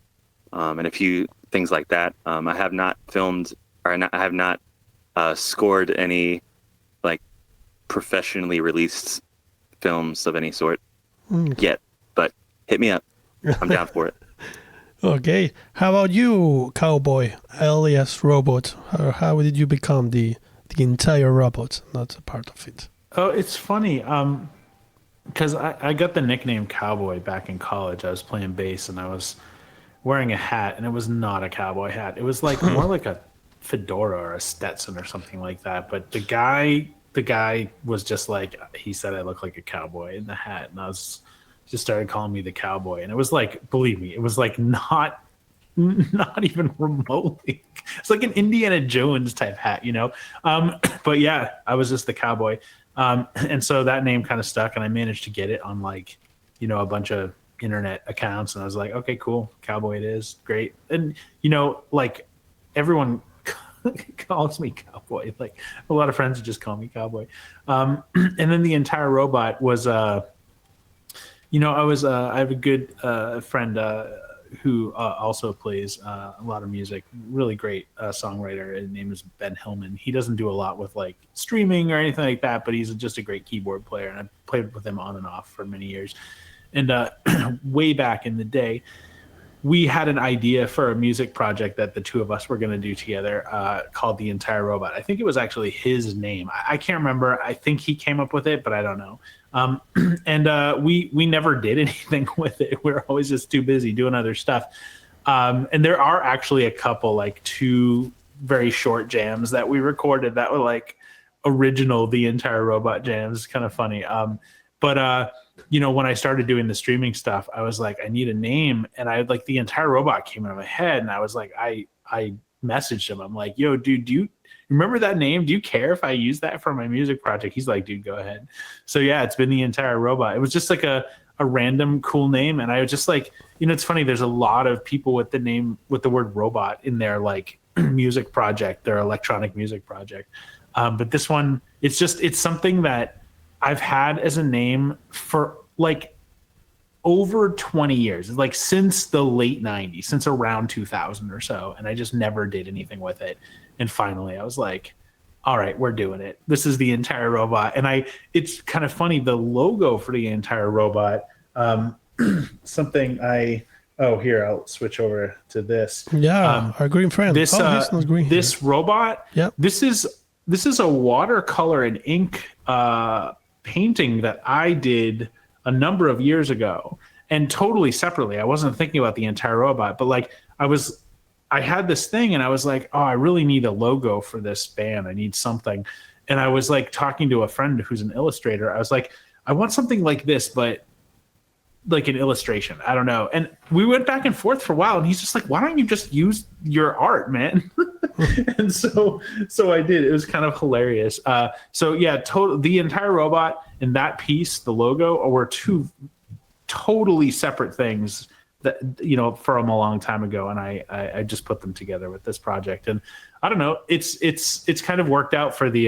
and a few things like that. I have not filmed, or I have not scored any like professionally released films of any sort yet, but hit me up. I'm down for it. Okay. How about you, Cowboy, alias Robot? How did you become the entire robot, not a part of it? Oh, it's funny. Because I got the nickname Cowboy back in college. I was playing bass and I was wearing a hat, and it was not a cowboy hat. It was like more like a fedora or a Stetson or something like that. But the guy was just like, he said I look like a cowboy in the hat, and just started calling me the Cowboy. And it was like, believe me, it was like not Not even remotely. It's like an Indiana Jones type hat, you know? But yeah, I was just the cowboy. And so that name kind of stuck, and I managed to get it on like, you know, a bunch of internet accounts. And I was like, okay, cool. Cowboy it is. Great. And, you know, like everyone calls me cowboy. Like a lot of friends would just call me cowboy. And then the entire robot was, you know, I have a good friend who also plays a lot of music, really great songwriter. His name is Ben Hillman. He doesn't do a lot with like streaming or anything like that, but he's just a great keyboard player. And I played with him on and off for many years. And way back in the day, we had an idea for a music project that the two of us were going to do together called The Entire Robot. I think it was actually his name. I can't remember. I think he came up with it, but I don't know. And we never did anything with it. We were always just too busy doing other stuff. And there are actually a couple, like 2 very short jams that we recorded that were like original The Entire Robot jams. Kind of funny. But you know, when I started doing the streaming stuff, I was like, I need a name. And I like The Entire Robot came into my head, and I was like, I messaged him. I'm like, yo, dude, do you remember that name? Do you care if I use that for my music project? He's like, dude, go ahead. So yeah, it's been The Entire Robot. It was just like a random cool name. And I was just like, you know, it's funny. There's a lot of people with the name, with the word robot in their like music project, their electronic music project. But this one, it's something that I've had as a name for like over 20 years, like since the late 90s, since around 2000 or so. And I just never did anything with it. And finally I was like, all right, we're doing it. This is The Entire Robot. And it's kind of funny, the logo for The Entire Robot, here, I'll switch over to this. Yeah, our green friend. This robot, yep. This is a watercolor and ink painting that I did a number of years ago, and totally separately. I wasn't thinking about The Entire Robot, but like I had this thing, and I was like, oh, I really need a logo for this band. I need something. And I was like talking to a friend who's an illustrator. I was like, I want something like this, but like an illustration. I don't know. And we went back and forth for a while, and he's just like, why don't you just use your art, man? And so I did. It was kind of hilarious. So yeah, The Entire Robot and that piece, the logo, were 2 totally separate things that, you know, from a long time ago. And I just put them together with this project. And I don't know, it's kind of worked out for the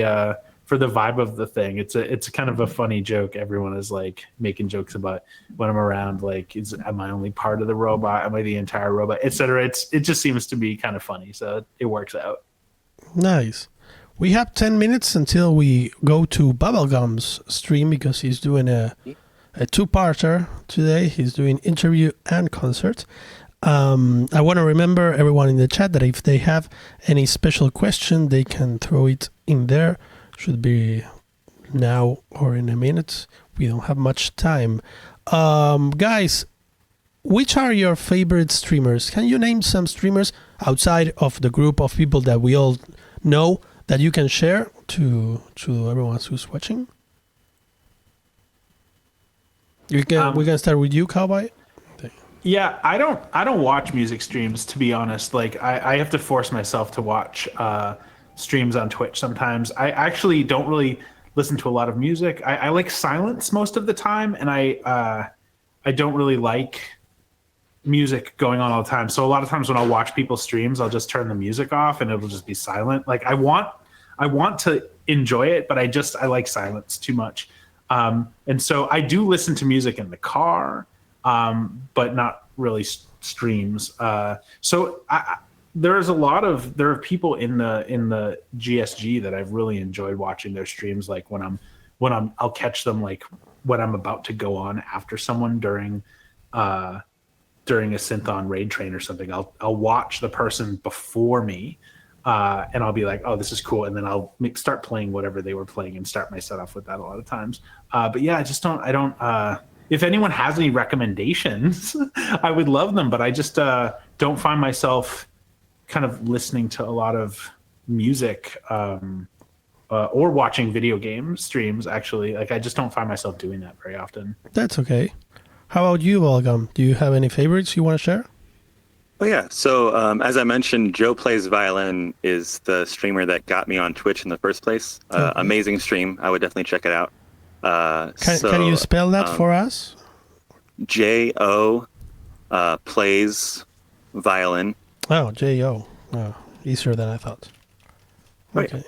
vibe of the thing. It's kind of a funny joke. Everyone is like making jokes about when I'm around, like, am I only part of the robot? Am I the entire robot, etc. It just seems to be kind of funny. So it works out. Nice. We have 10 minutes until we go to Bubblegum's stream, because he's doing a 2-parter today. He's doing interview and concert. I want to remember everyone in the chat that if they have any special question, they can throw it in there. Should be now or in a minute. We don't have much time. Guys, which are your favorite streamers? Can you name some streamers outside of the group of people that we all know that you can share to everyone who's watching? We can start with you, Cowboy. Yeah, I don't watch music streams, to be honest. Like I have to force myself to watch streams on Twitch sometimes. I actually don't really listen to a lot of music. I like silence most of the time, and I don't really like music going on all the time. So a lot of times when I'll watch people's streams, I'll just turn the music off and it'll just be silent. Like I want to enjoy it, but I like silence too much. And so I do listen to music in the car, but not really streams. So there are people in the GSG that I've really enjoyed watching their streams. Like I'll catch them like when I'm about to go on after someone during a synth-on raid train or something. I'll watch the person before me, and I'll be like, oh, this is cool, and then I'll start playing whatever they were playing and start my set off with that a lot of times. But yeah, I don't. If anyone has any recommendations, I would love them, but I just don't find myself kind of listening to a lot of music or watching video game streams. Actually, like I just don't find myself doing that very often. That's okay. How about you, Bubblegum? Do you have any favorites you want to share? Oh yeah. So as I mentioned, Joe Plays Violin is the streamer that got me on Twitch in the first place. Amazing stream. I would definitely check it out. Can you spell that for us? J-O Plays Violin. Oh, J-O. Oh, easier than I thought. Okay.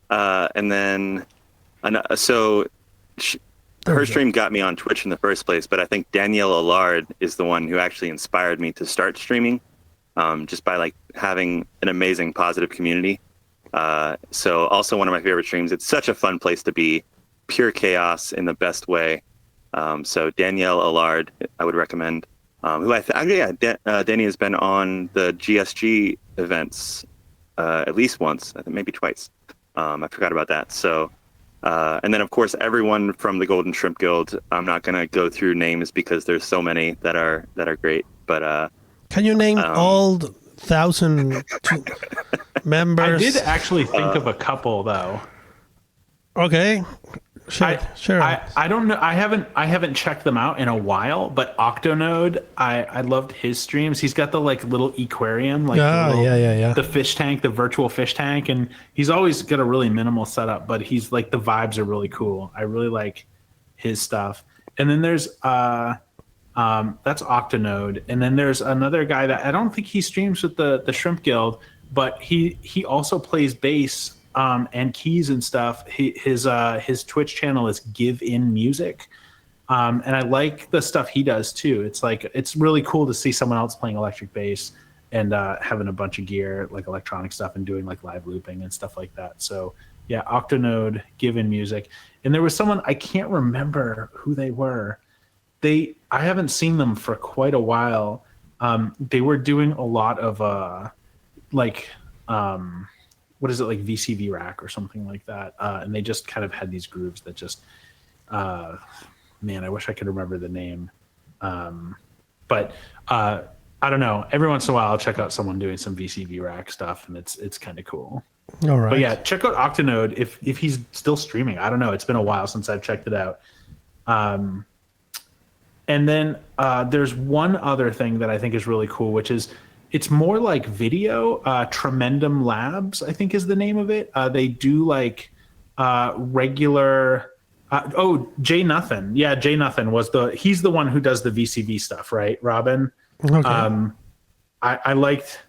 And then, so her stream got me on Twitch in the first place, but I think Danielle Allard is the one who actually inspired me to start streaming, just by like having an amazing positive community. So also one of my favorite streams. It's such a fun place to be, pure chaos in the best way. So Danielle Allard, I would recommend. Danny has been on the GSG events at least once, I think maybe twice. I forgot about that. So, and then of course everyone from the Golden Shrimp Guild. I'm not gonna go through names because there's so many that are great. But can you name all 1,000 members? I did actually think of a couple though. Okay. Sure. I don't know. I haven't checked them out in a while, but Octonode, I loved his streams. He's got the like little aquarium, like the fish tank, the virtual fish tank, and he's always got a really minimal setup, but he's like the vibes are really cool. I really like his stuff. And then there's that's Octonode, and then there's another guy that I don't think he streams with the Shrimp Guild, but he also plays bass. And keys and stuff. His Twitch channel is Give In Music, and I like the stuff he does too. It's like it's really cool to see someone else playing electric bass and having a bunch of gear like electronic stuff and doing like live looping and stuff like that. So yeah, Octonode, Give In Music, and there was someone I can't remember who they were. I haven't seen them for quite a while. They were doing a lot of what is it, like VCV rack or something like that, and they just kind of had these grooves that just man, I wish I could remember the name, but I don't know, every once in a while I'll check out someone doing some VCV rack stuff, and it's kind of cool. All right. But yeah, check out Octonode if he's still streaming. I don't know, it's been a while since I've checked it out. And then there's one other thing that I think is really cool, which is it's more like video. Tremendum Labs, I think, is the name of it. They do like regular. Jay Nothing. Yeah, Jay Nothing he's the one who does the VCV stuff, right, Robin? Okay. I liked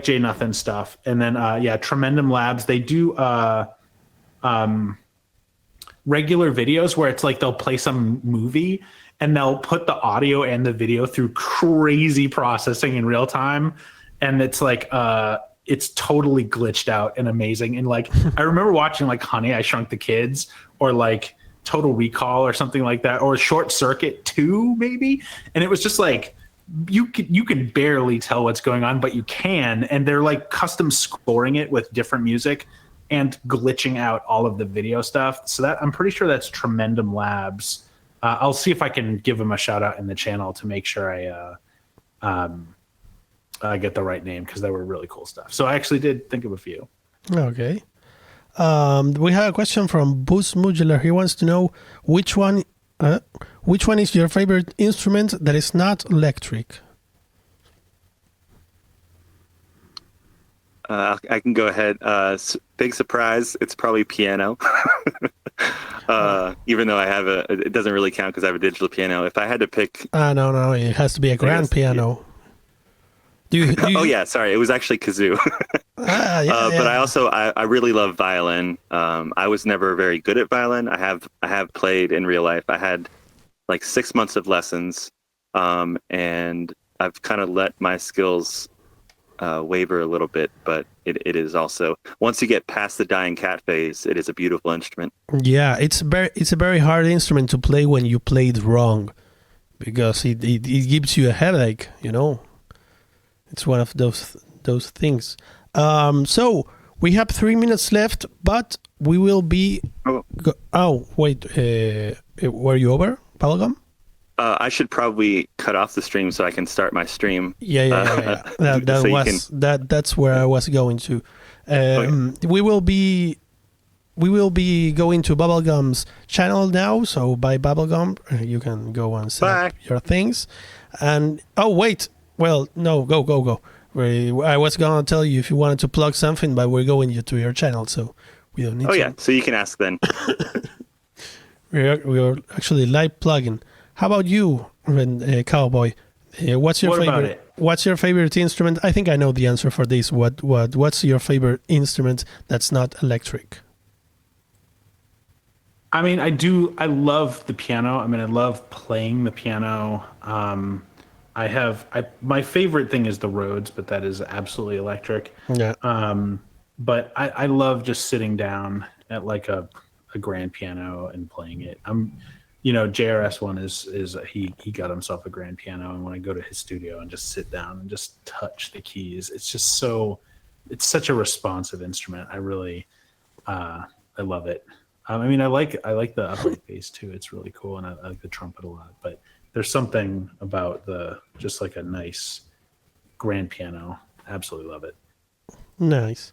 Jay Nothing stuff, and then Tremendum Labs. They do regular videos where it's like they'll play some movie and they'll put the audio and the video through crazy processing in real time. And it's like, it's totally glitched out and amazing. And like, I remember watching like Honey, I Shrunk the Kids, or like Total Recall or something like that, or Short Circuit 2 maybe. And it was just like, you can barely tell what's going on, but you can. And they're like custom scoring it with different music and glitching out all of the video stuff. So that I'm pretty sure that's Tremendum Labs. I'll see if I can give him a shout out in the channel to make sure I get the right name, because they were really cool stuff. So I actually did think of a few. Okay. We have a question from Boost Modular. He wants to know which one is your favorite instrument that is not electric? I can go ahead. Big surprise. It's probably piano. Even though I have it doesn't really count because I have a digital piano. If I had to pick, no, it has to be a grand piano. Yeah. Do you... Oh yeah, sorry, it was actually kazoo. But I really love violin. I was never very good at violin. I have played in real life. I had like 6 months of lessons, and I've kind of let my skills waver a little bit, but it is also, once you get past the dying cat phase, it is a beautiful instrument. Yeah, it's a very hard instrument to play when you play it wrong, because it gives you a headache, you know. It's one of those things. So we have 3 minutes left, but we will be wait, were you over, Bubblegum? I should probably cut off the stream so I can start my stream. Yeah. That's where I was going to. Okay. We will be going to Bubblegum's channel now. So by Bubblegum, you can go and set up your things. And wait, Well, no, go. I was gonna tell you if you wanted to plug something, but we're going to your channel, so we don't need. Oh to. yeah, so you can ask then. We're actually live plugging. How about you, Cowboy? What's your What about favorite? it? What's your favorite instrument? I think I know the answer for this. What's your favorite instrument that's not electric? I mean, I love the piano. I mean, I love playing the piano. My favorite thing is the Rhodes, but that is absolutely electric. Yeah. But I love just sitting down at like a grand piano and playing it. JRS1 is he got himself a grand piano, and when I go to his studio and just sit down and just touch the keys, it's such a responsive instrument. I really I love it. I mean, I like the upright bass too. It's really cool, and I like the trumpet a lot. But there's something about just like a nice grand piano. Absolutely love it. Nice.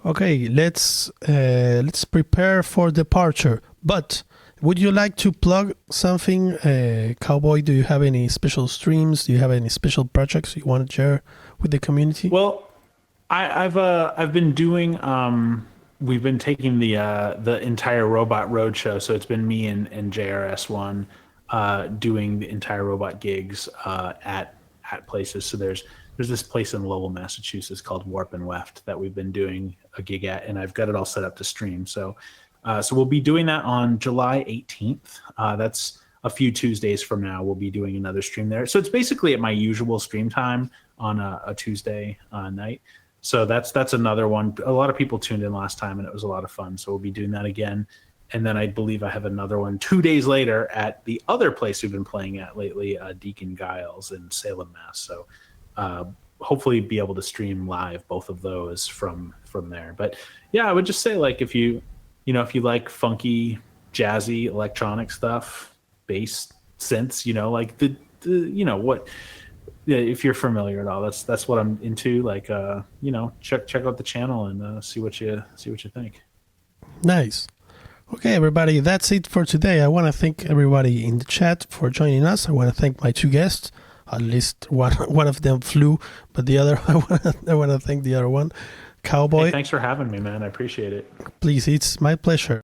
Okay, let's prepare for departure. But would you like to plug something, Cowboy? Do you have any special streams? Do you have any special projects you want to share with the community? Well, I've been doing. We've been taking the entire Robot Roadshow, so it's been me and JRS1 doing the entire robot gigs at places. So there's this place in Lowell, Massachusetts called Warp and Weft that we've been doing a gig at, and I've got it all set up to stream. So we'll be doing that on July 18th. That's a few Tuesdays from now. We'll be doing another stream there. So it's basically at my usual stream time on a Tuesday night. So that's another one. A lot of people tuned in last time, and it was a lot of fun. So we'll be doing that again. And then I believe I have another one 2 days later at the other place we've been playing at lately, Deacon Giles in Salem, Mass. So hopefully be able to stream live both of those from there. But yeah, I would just say, like, if you like funky, jazzy, electronic stuff, bass, synths, like if you're familiar at all, that's what I'm into. Like, check out the channel and see what you think. Nice. Okay, everybody, that's it for today. I want to thank everybody in the chat for joining us. I want to thank my two guests. At least one of them flew, but the other, I want to thank the other one. Cowboy. Hey, thanks for having me, man. I appreciate it. Please, it's my pleasure.